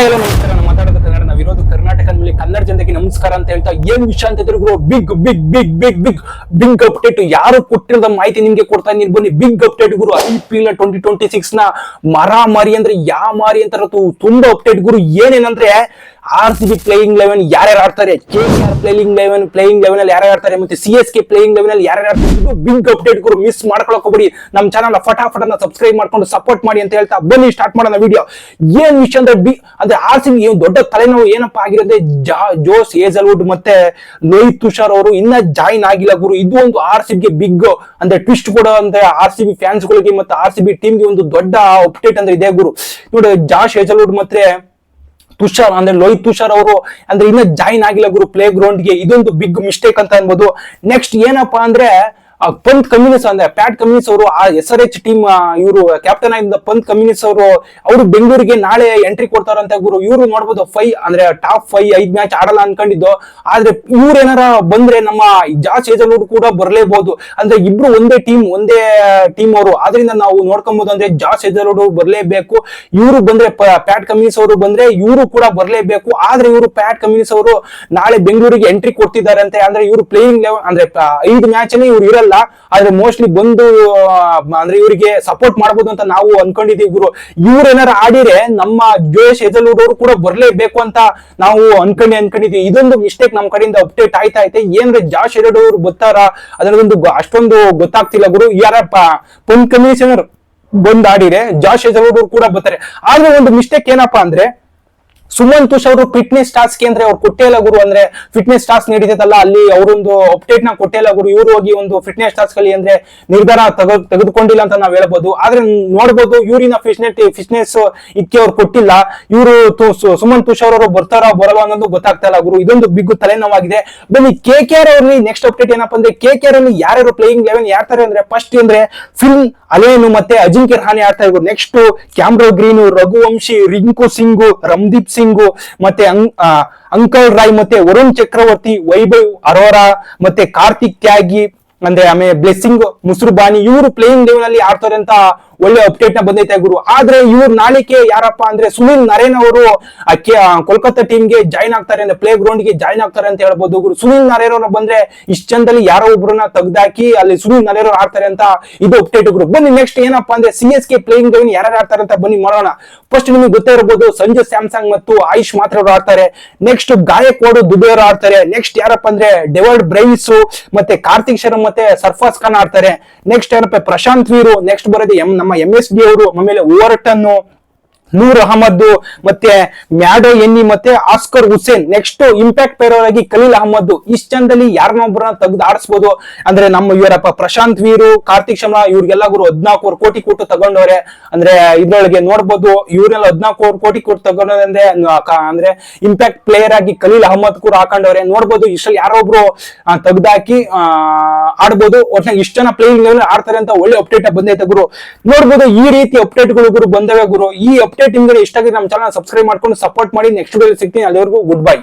Hi hello ನಮಸ್ಕಾರ. ನಾನು ಮಾತಾಡೋದು ಕನ್ನಡ. ನಾವಿರೋದು ಕರ್ನಾಟಕ ಮೇಲೆ ಕನ್ನಡ ಜನತೆಗೆ ನಮಸ್ಕಾರ ಅಂತ ಹೇಳ್ತಾ ಏನ್ ವಿಷಯ ಅಂತ ಹೇಳಿದ್ರು big big big big big big update. ಯಾರು ಕೊಟ್ಟಿರೋದ ಮಾಹಿತಿ ನಿಮ್ಗೆ ಕೊಡ್ತಾ ಇದೀನಿ. ಬನ್ನಿ ಬಿಗ್ ಅಪ್ಡೇಟ್ ಗುರು. IPL 2026 ನ ಮಾರಿ ಅಂದ್ರೆ ಮಾರಿ ಅಂತ ತುಂಬಾ ಅಪ್ಡೇಟ್ ಗುರು. ಏನೇನಂದ್ರೆ RCB ಪ್ಲೇಯಿಂಗ್ 11 ಯಾರ್ಯಾರು ಆಡ್ತಾರೆ, KKR ಪ್ಲೇಯಿಂಗ್ 11 ಅಲ್ಲಿ ಯಾರ್ಯಾರು ಆಡ್ತಾರೆ, ಮತ್ತೆ CSK ಪ್ಲೇಯಿಂಗ್ 11 ಅಲ್ಲಿ ಯಾರ್ಯಾರು ಆಡ್ತಾರೆ, ಇದು ಬಿಗ್ ಅಪ್ಡೇಟ್ ಗುರು. ಮಿಸ್ ಮಾಡ್ಕೊಳಕ್ ಹೋಗ್ಬೇಡಿ. ನಮ್ಮ ಚಾನಲ್ ಫಟಾಫಟ್ ಸಬ್ಸ್ಕ್ರೈಬ್ ಮಾಡ್ಕೊಂಡು ಸಪೋರ್ಟ್ ಮಾಡಿ ಅಂತ ಹೇಳ್ತಾ ಬನ್ನಿ ಸ್ಟಾರ್ಟ್ ಮಾಡೋಣ ವಿಡಿಯೋ. ಏನ್ ವಿಷಯ ಅಂದ್ರೆ RCB ದೊಡ್ಡ ತಲೆನೋವು ಏನಪ್ಪಾ ಆಗಿರೋದೇ ಜೋಸ್ ಹೇಜಲ್ವುಡ್ ಮತ್ತೆ ಲೋಹಿತ್ ತುಷಾರ್ ಅವರು ಇನ್ನ ಜಾಯಿನ್ ಆಗಿಲ್ಲ ಗುರು. ಇದು ಒಂದು RCB ಗೆ ಬಿಗ್ ಅಂದ್ರೆ ಟ್ವಿಸ್ಟ್ ಕೊಡೋ ಅಂದ್ರೆ RCB ಫ್ಯಾನ್ಸ್ ಗಳಿಗೆ ಮತ್ತೆ RCB ಟೀಮ್ ಗೆ ಒಂದು ದೊಡ್ಡ ಅಪ್ಡೇಟ್ ಅಂದ್ರೆ ಇದೆ ಗುರು. ನೋಡಿ, ಜಾಸ್ ಹೇಜಲ್ವುಡ್ ಮತ್ತೆ ತುಷಾರ್ ಅಂದ್ರೆ ಲೋಹಿತ್ ತುಷಾರ್ ಅವರು ಅಂದ್ರೆ ಇನ್ನ ಜಾಯಿನ್ ಆಗಿಲ್ಲ ಗುರು ಪ್ಲೇ ಗ್ರೌಂಡ್ ಗೆ. ಇದೊಂದು ಬಿಗ್ ಮಿಸ್ಟೇಕ್ ಅಂತ ಅನ್ಬೋದು. ನೆಕ್ಸ್ಟ್ ಏನಪ್ಪಾ ಅಂದ್ರೆ ಪಂತ್ ಕಮ್ಯುನಿಸ್ ಅಂದ್ರೆ ಪ್ಯಾಟ್ ಕಮ್ಯುನಿಸ್ ಅವರು SRH ಟೀಮ್ ಇವರು ಕ್ಯಾಪ್ಟನ್ ಆಗಿದ್ದ ಪಂತ್ ಕಮ್ಯುನಿಸ್ ಅವರು ಬೆಂಗಳೂರಿಗೆ ನಾಳೆ ಎಂಟ್ರಿ ಕೊಡ್ತಾರಂತೆ ಗುರು. ಇವರು ನೋಡ್ಬೋದು ಅಂದ್ರೆ ಟಾಪ್ 5 ಮ್ಯಾಚ್ ಆಡಲ್ಲ ಅನ್ಕೊಂಡಿದ್ದು. ಆದ್ರೆ ಇವ್ರು ಏನಾರ ಬಂದ್ರೆ ನಮ್ಮ ಜಾಸ್ ಹೇಜಲ್ವುಡ್ ಕೂಡ ಬರ್ಲೇಬಹುದು. ಅಂದ್ರೆ ಇಬ್ರು ಒಂದೇ ಟೀಮ್ ಅವರು. ಆದ್ರಿಂದ ನಾವು ನೋಡ್ಕೊಬಹುದು ಅಂದ್ರೆ ಜಾಸ್ ಹೇಜಲ್ವುಡ್ ಬರ್ಲೇಬೇಕು. ಇವರು ಬಂದ್ರೆ ಪ್ಯಾಟ್ ಕಮ್ಯುನಿಸ್ ಅವರು ಬಂದ್ರೆ ಇವರು ಕೂಡ ಬರ್ಲೇಬೇಕು. ಆದ್ರೆ ಇವರು ಪ್ಯಾಟ್ ಕಮ್ಯುನಿಸ್ ಅವರು ನಾಳೆ ಬೆಂಗಳೂರಿಗೆ ಎಂಟ್ರಿ ಕೊಡ್ತಿದ್ದಾರೆ ಅಂತ. ಅಂದ್ರೆ ಇವರು ಪ್ಲೇಯಿಂಗ್ ಅಂದ್ರೆ 5 ಮ್ಯಾಚ್ ಇವ್ರು ಇರಲ್ಲ. ಆದ್ರೆ ಮೋಸ್ಟ್ಲಿ ಬಂದು ಅಂದ್ರೆ ಇವರಿಗೆ ಸಪೋರ್ಟ್ ಮಾಡಬಹುದು ಅಂತ ನಾವು ಅನ್ಕೊಂಡಿದೀವಿ ಗುರು. ಇವ್ರೇನಾರ ಆಡಿದ್ರೆ ನಮ್ಮ ಜೋಶ್ ಹೇಜಲ್ವುಡ್ ಅವರು ಕೂಡ ಬರ್ಲೇಬೇಕು ಅಂತ ನಾವು ಅನ್ಕೊಂಡಿದೀವಿ. ಇದೊಂದು ಮಿಸ್ಟೇಕ್ ನಮ್ ಕಡೆಯಿಂದ ಅಪ್ಡೇಟ್ ಐತೆ. ಏನ್ರೆ ಜಾಶ್ ಹೇಜಲ್ವುಡ್ ಅವರು ಬರ್ತಾರ ಅದರದೊಂದು ಅಷ್ಟೊಂದು ಗೊತ್ತಾಗ್ತಿಲ್ಲ ಗುರು. ಯಾರಪ್ಪ ಪಂತ್ ಕಮಿಷನರ್ ಬಂದ್ ಆಡಿದ್ರೆ ಜಾಶ್ ಹೇಜಲ್ವುಡ್ ಅವರು ಕೂಡ ಬರ್ತಾರೆ. ಆದ್ರೆ ಒಂದು ಮಿಸ್ಟೇಕ್ ಏನಪ್ಪಾ ಅಂದ್ರೆ ಸುಮನ್ ತುಷಾರ್ ಅವರು ಫಿಟ್ನೆಸ್ ಟಾಸ್ಕ್ ಅಂದ್ರೆ ಅವ್ರು ಕೊಟ್ಟೇ ಇಲ್ಲ ಗುರು. ಅಂದ್ರೆ ಫಿಟ್ನೆಸ್ ಟಾಸ್ಕ್ ನಡೀತೈತಲ್ಲ ಅಲ್ಲಿ ಅವರೊಂದು ಅಪ್ಡೇಟ್ ನ ಕೊಟ್ಟೇ ಇಲ್ಲ ಗುರು. ಇವರು ಹೋಗಿ ಒಂದು ಫಿಟ್ನೆಸ್ ಟಾಸ್ಕ್ ಅಲ್ಲಿ ಅಂದ್ರೆ ನಿರ್ಧಾರ ತೆಗೆದುಕೊಂಡಿಲ್ಲ ಅಂತ ನಾವ್ ಹೇಳ್ಬೋದು. ಆದ್ರೆ ನೋಡ್ಬೋದು ಇವ್ರಿನ ಫಿಟ್ನೆಸ್ ಇದಕ್ಕೆ ಅವ್ರು ಕೊಟ್ಟಿಲ್ಲ. ಇವರು ಸುಮನ್ ತುಷಾರ್ ಅವರು ಬರ್ತಾರ ಬರಲ್ಲ ಅನ್ನೋದು ಗೊತ್ತಾಗ್ತಾ ಇಲ್ಲ ಗುರು. ಇದೊಂದು ಬಿಗ್ ತಲೆನೋವಾಗಿದೆ. ಬನ್ನಿ KKR ಅವರಲ್ಲಿ ನೆಕ್ಸ್ಟ್ ಅಪ್ಡೇಟ್ ಏನಪ್ಪಾ ಅಂದ್ರೆ KKR ಅಲ್ಲಿ ಯಾರ್ಯಾರು ಪ್ಲೇಯಿಂಗ್ 11 ಯಾರ್ತಾರೆ ಅಂದ್ರೆ ಫಸ್ಟ್ ಅಂದ್ರೆ ಫಿಲ್ ಅಲೇನು ಮತ್ತೆ ಅಜಿಂಕ್ಯ ರಹಾನೆ ಆಡ್ತಾ ಇದ್ರು. ನೆಕ್ಸ್ಟ್ ಕ್ಯಾಮ್ರೋ ಗ್ರೀನ್, ರಘುವಂಶಿ, ರಿಂಕು ಸಿಂಗ್, ರಂದೀಪ್ ಸಿಂಗ್ ಮತ್ತೆ ಅಂಕಲ್ ರಾಯ್ ಮತ್ತೆ ವರುಣ್ ಚಕ್ರವರ್ತಿ, ವೈಭವ್ ಅರೋರಾ ಮತ್ತೆ ಕಾರ್ತಿಕ್ ತ್ಯಾಗಿ ಅಂದ್ರೆ ಆಮೇಲೆ ಬ್ಲೆಸ್ಸಿಂಗ್ ಮುಸುರ್ಬಾನಿ ಇವರು ಪ್ಲೇಯಿಂಗ್ 11 ಅಲ್ಲಿ ಆಡ್ತಾರೆ ಅಂತ ಒಳ್ಳೆ ಅಪ್ಡೇಟ್ ನ ಬಂದೈತೆ ಗುರು. ಆದ್ರೆ ಇವ್ರು ನಾಳೆಗೆ ಯಾರಪ್ಪ ಅಂದ್ರೆ ಸುನಿಲ್ ನರೇನ್ ಅವರು ಕೋಲ್ಕತ್ತಾ ಟೀಮ್ ಗೆ ಜಾಯ್ನ್ ಆಗ್ತಾರೆ ಅಂದ್ರೆ ಪ್ಲೇ ಗ್ರೌಂಡ್ ಗೆ ಜಾಯ್ನ್ ಆಗ್ತಾರೆ ಅಂತ ಹೇಳ್ಬೋದು ಗುರು. ಸುನಿಲ್ ನರೇನ್ ಅವರು ಬಂದ್ರೆ ಇಷ್ಟ ಚಂದಲ್ಲಿ ಯಾರೋ ಒಬ್ರನ್ನ ತೆಗ್ದಾಕಿ ಅಲ್ಲಿ ಸುನಿಲ್ ನರೇನ್ ಅವರು ಆಡ್ತಾರೆ ಅಂತ ಇದು ಅಪ್ಡೇಟ್ ಗುರು. ಬನ್ನಿ ನೆಕ್ಸ್ಟ್ ಏನಪ್ಪಾ ಅಂದ್ರೆ CSK ಪ್ಲೇಯಿಂಗ್ 11 ಯಾರು ಆಡ್ತಾರೆ ಅಂತ ಬನ್ನಿ ಮಾಡೋಣ. ಫಸ್ಟ್ ನಿಮಗೆ ಗೊತ್ತೇ ಇರಬಹುದು ಸಂಜು ಸ್ಯಾಮ್ಸಂಗ್ ಮತ್ತು ಆಯುಷ್ ಮಾತ್ರ ಅವರು ಆಡ್ತಾರೆ. ನೆಕ್ಸ್ಟ್ ಗಾಯಕ್ವಾಡ್ ದುಬೆ ಅವರು ಆಡ್ತಾರೆ. ನೆಕ್ಸ್ಟ್ ಯಾರಪ್ಪ ಅಂದ್ರೆ ಡೆವಲ್ಡ್ ಬ್ರೈಸ್ ಮತ್ತೆ ಕಾರ್ತಿಕ್ ಶರ್ಮಾ ಮತ್ತೆ ಸರ್ಫಾಸ್ ಖಾನ್ ಆಡ್ತಾರೆ. ನೆಕ್ಸ್ಟ್ ಯಾರಪ್ಪ ಪ್ರಶಾಂತ್ ವೀರು. ನೆಕ್ಸ್ಟ್ ಬರೋದು ನಮ್ಮ MSD ಅವರು, ಆಮೇಲೆ ಓವರ್ಟನ್, ನೂರ್ ಅಹಮದ್ ಮತ್ತೆ ಮ್ಯಾಡೋ ಎನ್ನಿ ಮತ್ತೆ Oscar Hussain. Next impact player ಆಗಿ ಖಲೀಲ್ ಅಹಮದ್. ಇಷ್ಟ ಚಂದಲ್ಲಿ ಯಾರನ್ನೊಬ್ಬರನ್ನ ತೆಗೆದು ಆಡಿಸಬಹುದು. ಅಂದ್ರೆ ನಮ್ಮ ಇವರಪ್ಪ ಪ್ರಶಾಂತ್ ವೀರು, ಕಾರ್ತಿಕ್ ಶರ್ಮಾ ಇವ್ರಿಗೆಲ್ಲ ಗುರು 14 ಕೋಟಿ ಕೊಟ್ಟು ತಗೊಂಡವ್ರೆ. ಅಂದ್ರೆ ಇದ್ರೊಳಗೆ ನೋಡ್ಬೋದು ಇವ್ರೆಲ್ಲ 14 ಕೋಟಿ ಕೊಟ್ಟು ತಗೊಂಡವ್ರೆ. ಅಂದ್ರೆ ಇಂಪ್ಯಾಕ್ಟ್ ಪ್ಲೇಯರ್ ಆಗಿ ಖಲೀಲ್ ಅಹಮದ್ ಕೂಡ ಹಾಕೊಂಡವ್ರೆ. ನೋಡ್ಬೋದು ಇಷ್ಟಲ್ಲಿ ಯಾರೊಬ್ರು ತೆಗ್ದಾಕಿ ಆಡ್ಬೋದು. ಒಟ್ಟಾಗಿ ಇಷ್ಟ ಜನ ಪ್ಲೇಯಿಂಗ್ 11 ಆಡ್ತಾರೆ ಅಂತ ಒಳ್ಳೆ ಅಪ್ಡೇಟ್ ಬಂದೈತೆ ಗುರು. ನೋಡ್ಬೋದು ಈ ರೀತಿ ಅಪ್ಡೇಟ್ ಗುರು ಬಂದವೆ ಗುರು. ಈ ಅಪ್ಡೇಟ್ ನಿಮ್ಗೆ ಇಷ್ಟ ಆಗಿದೆ ನಮ್ಮ ಚಾನಲ್ ಸಬ್ಸ್ಕ್ರೈಬ್ ಮಾಡ್ಕೊಂಡು ಸಪೋರ್ಟ್ ಮಾಡಿ. ನೆಕ್ಸ್ಟ್ ವಿಡಿಯೋ ಸಿಗ್ತೀನಿ. ಅಲ್ಲಿವರೆಗೂ ಗುಡ್ ಬೈ.